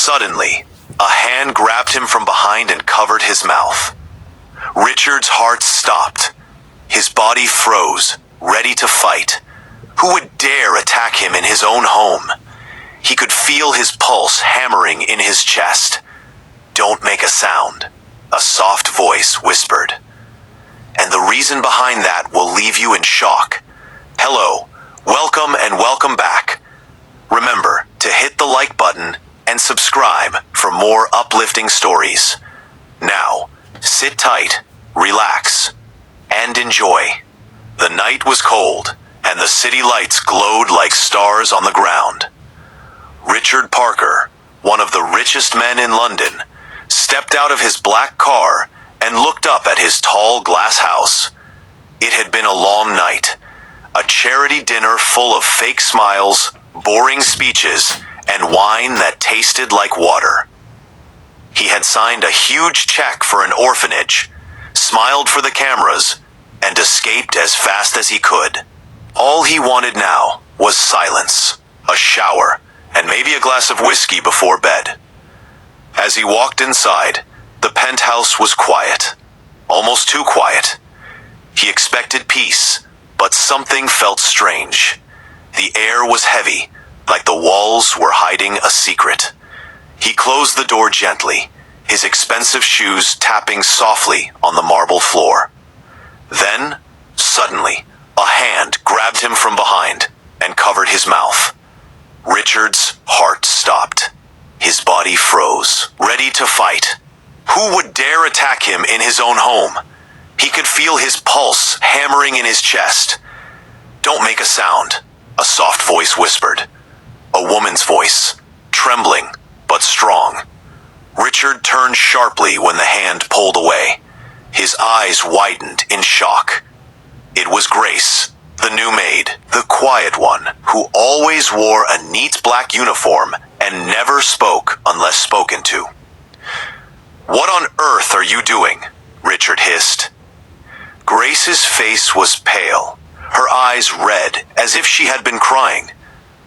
Suddenly, a hand grabbed him from behind and covered his mouth. Richard's heart stopped. His body froze, ready to fight. Who would dare attack him in his own home? He could feel his pulse hammering in his chest. "Don't make a sound," a soft voice whispered. And the reason behind that will leave you in shock. Hello, welcome and welcome back. Remember to hit the like button and subscribe for more uplifting stories. Now, sit tight, relax, and enjoy. The night was cold, and the city lights glowed like stars on the ground. Richard Parker, one of the richest men in London, stepped out of his black car and looked up at his tall glass house. It had been a long night, a charity dinner full of fake smiles, boring speeches, and wine that tasted like water. He had signed a huge check for an orphanage, smiled for the cameras, and escaped as fast as he could. All he wanted now was silence, a shower, and maybe a glass of whiskey before bed. As he walked inside, the penthouse was quiet, almost too quiet. He expected peace, but something felt strange. The air was heavy, like the walls were hiding a secret. He closed the door gently, his expensive shoes tapping softly on the marble floor. Then, suddenly, a hand grabbed him from behind and covered his mouth. Richard's heart stopped. His body froze, ready to fight. Who would dare attack him in his own home? He could feel his pulse hammering in his chest. "Don't make a sound," a soft voice whispered. A woman's voice, trembling but strong. Richard turned sharply when the hand pulled away. His eyes widened in shock. It was Grace, the new maid, the quiet one, who always wore a neat black uniform and never spoke unless spoken to. "What on earth are you doing?" Richard hissed. Grace's face was pale, her eyes red as if she had been crying.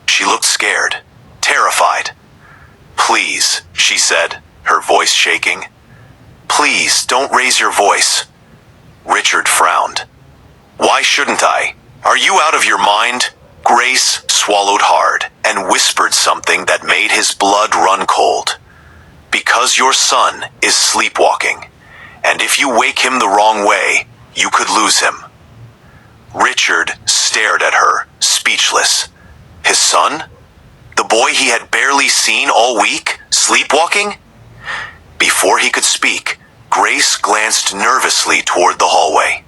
She looked scared, terrified. "Please," she said, her voice shaking. "Please, don't raise your voice." Richard frowned. "Why shouldn't I? Are you out of your mind?" Grace swallowed hard and whispered something that made his blood run cold. "Because your son is sleepwalking, and if you wake him the wrong way, you could lose him." Richard stared at her, speechless. His son? The boy he had barely seen all week, sleepwalking? Before he could speak, Grace glanced nervously toward the hallway.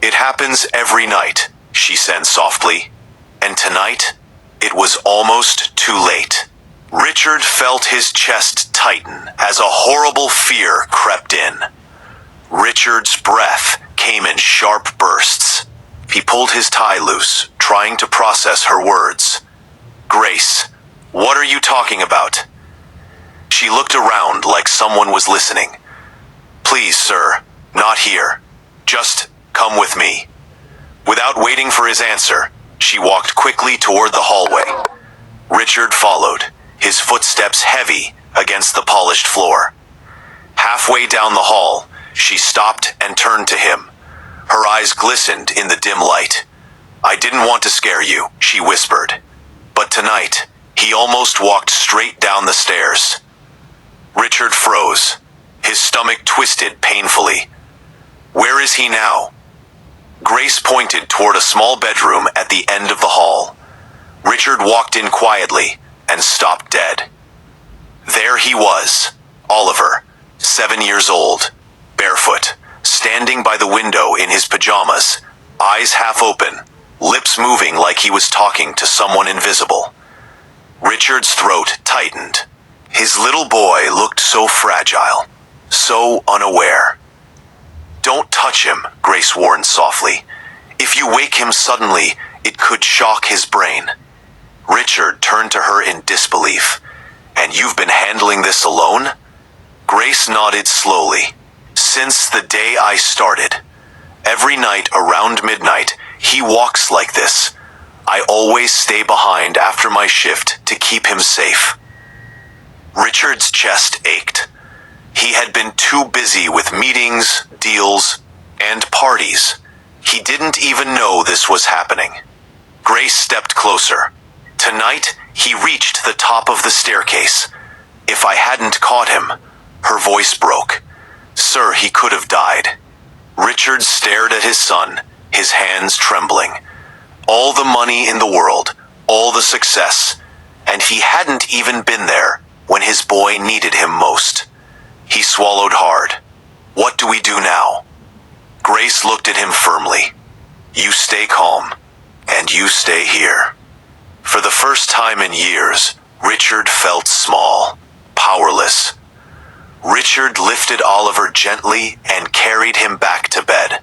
"It happens every night," she said softly. And tonight, it was almost too late. Richard felt his chest tighten as a horrible fear crept in. Richard's breath came in sharp bursts. He pulled his tie loose, trying to process her words. "Grace, what are you talking about?" She looked around like someone was listening. "Please, sir, not here. Just come with me." Without waiting for his answer, she walked quickly toward the hallway. Richard followed, his footsteps heavy against the polished floor. Halfway down the hall, she stopped and turned to him. Her eyes glistened in the dim light. "I didn't want to scare you," she whispered. But tonight, he almost walked straight down the stairs. Richard froze, his stomach twisted painfully. "Where is he now?" Grace pointed toward a small bedroom at the end of the hall. Richard walked in quietly and stopped dead. There he was, Oliver, 7 years old, barefoot, standing by the window in his pajamas, eyes half open, lips moving like he was talking to someone invisible. Richard's throat tightened. His little boy looked so fragile, so unaware. "Don't touch him," Grace warned softly. "If you wake him suddenly, it could shock his brain." Richard turned to her in disbelief. "And you've been handling this alone?" Grace nodded slowly. "Since the day I started. Every night around midnight, he walks like this. I always stay behind after my shift to keep him safe." Richard's chest ached. He had been too busy with meetings, deals, and parties. He didn't even know this was happening. Grace stepped closer. Tonight, he reached the top of the staircase. If I hadn't caught him, her voice broke. Sir, he could have died. Richard stared at his son, his hands trembling. All the money in the world, all the success, and he hadn't even been there when his boy needed him most. He swallowed hard. What do we do now? Grace looked at him firmly. You stay calm, and you stay here. For the first time in years, Richard felt small, powerless. Richard lifted Oliver gently and carried him back to bed.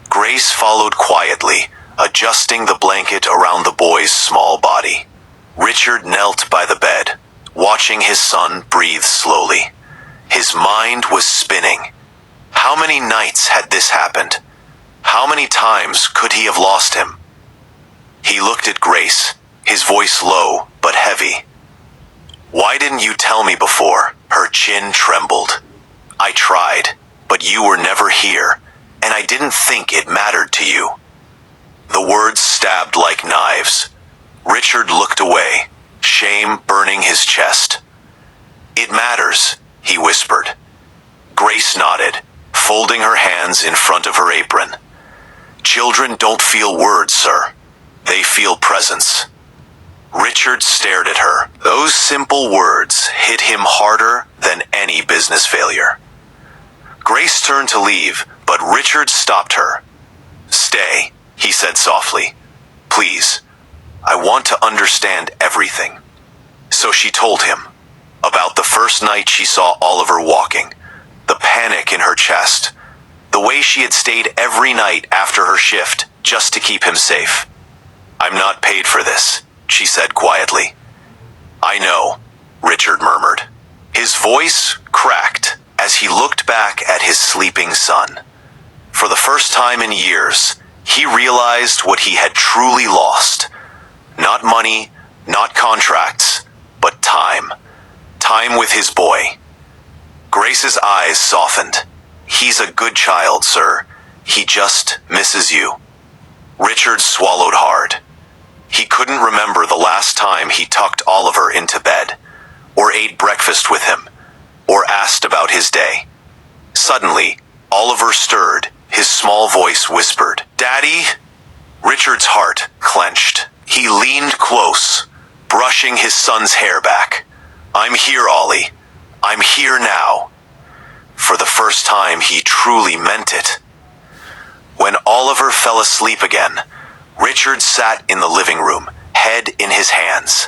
Grace followed quietly, adjusting the blanket around the boy's small body. Richard knelt by the bed, watching his son breathe slowly. His mind was spinning. How many nights had this happened? How many times could he have lost him? He looked at Grace, his voice low but heavy. Why didn't you tell me before? Her chin trembled. I tried, but you were never here, and I didn't think it mattered to you. The words stabbed like knives. Richard looked away, shame burning his chest. It matters, he whispered. Grace nodded, folding her hands in front of her apron. Children don't feel words, sir. They feel presence. Richard stared at her. Those simple words hit him harder than any business failure. Grace turned to leave, but Richard stopped her. Stay, he said softly. Please, I want to understand everything. So she told him about the first night she saw Oliver walking, the panic in her chest, the way she had stayed every night after her shift just to keep him safe. I'm not paid for this, she said quietly. I know, Richard murmured. His voice cracked as he looked back at his sleeping son. For the first time in years, he realized what he had truly lost. Not money, not contracts, but time. Time with his boy. Grace's eyes softened. He's a good child, sir. He just misses you. Richard swallowed hard. He couldn't remember the last time he tucked Oliver into bed, or ate breakfast with him, or asked about his day. Suddenly, Oliver stirred. His small voice whispered, Daddy? Richard's heart clenched. He leaned close, brushing his son's hair back. I'm here, Ollie. I'm here now. For the first time, he truly meant it. When Oliver fell asleep again, Richard sat in the living room, head in his hands.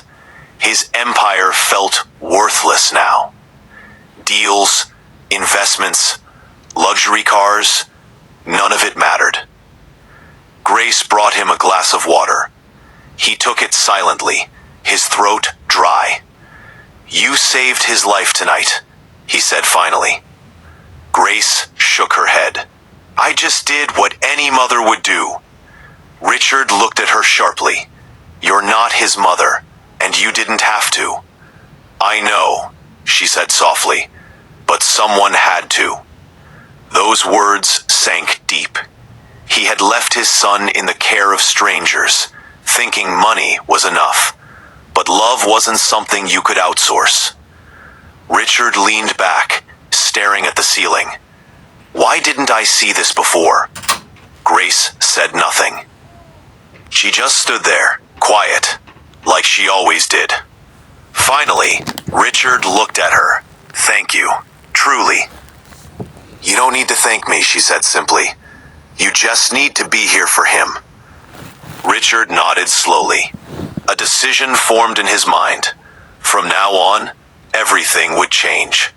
His empire felt worthless now. Deals, investments, luxury cars, none of it mattered. Grace brought him a glass of water. He took it silently, his throat dry. You saved his life tonight, he said finally. Grace shook her head. I just did what any mother would do. Richard looked at her sharply. You're not his mother, and you didn't have to. I know, she said softly, but someone had to. Those words sank deep. He had left his son in the care of strangers, thinking money was enough. But love wasn't something you could outsource. Richard leaned back, staring at the ceiling. Why didn't I see this before? Grace said nothing. She just stood there, quiet, like she always did. Finally, Richard looked at her. Thank you, truly. You don't need to thank me, she said simply. You just need to be here for him. Richard nodded slowly. A decision formed in his mind. From now on, everything would change.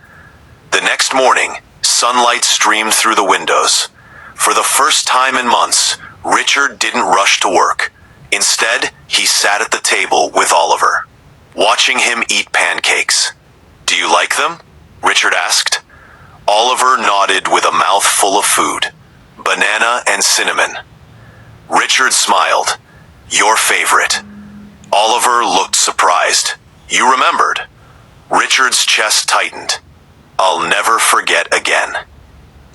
The next morning, sunlight streamed through the windows. For the first time in months, Richard didn't rush to work. Instead, he sat at the table with Oliver, watching him eat pancakes. Do you like them? Richard asked. Oliver nodded with a mouth full of food. Banana and cinnamon. Richard smiled. Your favorite. Oliver looked surprised. You remembered. Richard Richard's chest tightened. I'll never forget again.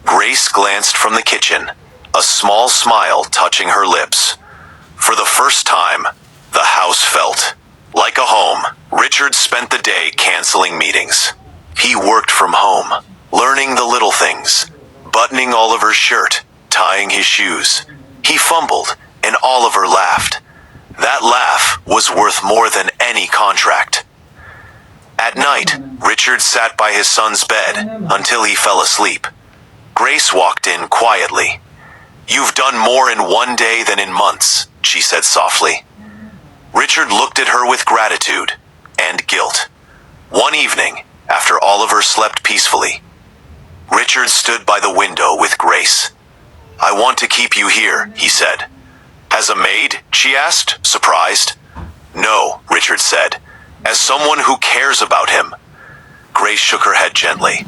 Grace glanced from the kitchen, a small smile touching her lips. For the first time, the house felt like a home. Richard spent the day canceling meetings. He worked from home, learning the little things, buttoning Oliver's shirt, tying his shoes. He fumbled, and Oliver laughed. That laugh was worth more than any contract. At night, Richard sat by his son's bed until he fell asleep. Grace walked in quietly. "You've done more in one day than in months," she said softly. Richard looked at her with gratitude and guilt. One evening, after Oliver slept peacefully, Richard stood by the window with Grace. "I want to keep you here," he said. "As a maid?" she asked, surprised. "No," Richard said. "As someone who cares about him." Grace shook her head gently.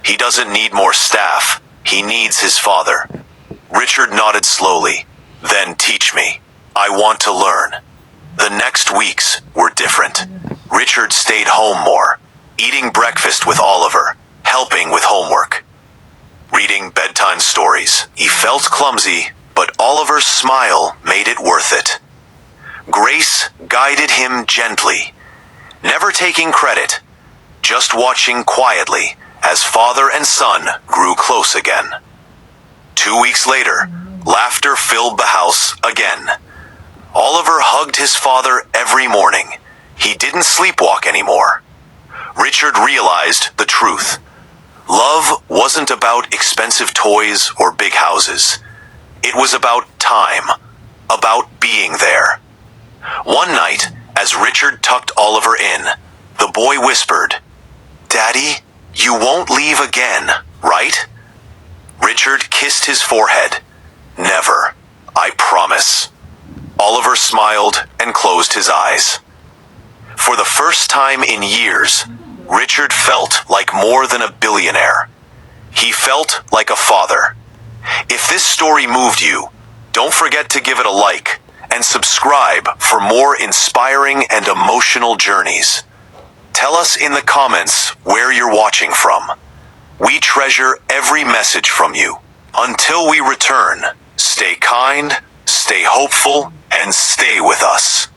"He doesn't need more staff. He needs his father." Richard nodded slowly. "Then teach me. I want to learn." The next weeks were different. Richard stayed home more, eating breakfast with Oliver, helping with homework, reading bedtime stories. He felt clumsy, but Oliver's smile made it worth it. Grace guided him gently, never taking credit, just watching quietly as father and son grew close again. 2 weeks later, laughter filled the house again. Oliver hugged his father every morning. He didn't sleepwalk anymore. Richard realized the truth. Love wasn't about expensive toys or big houses. It was about time, about being there. One night, as Richard tucked Oliver in, the boy whispered, "Daddy, you won't leave again, right?" Richard kissed his forehead. "Never. I promise." Oliver smiled and closed his eyes. For the first time in years, Richard felt like more than a billionaire. He felt like a father. If this story moved you, don't forget to give it a like and subscribe for more inspiring and emotional journeys. Tell us in the comments where you're watching from. We treasure every message from you. Until we return, stay kind, stay hopeful, and stay with us.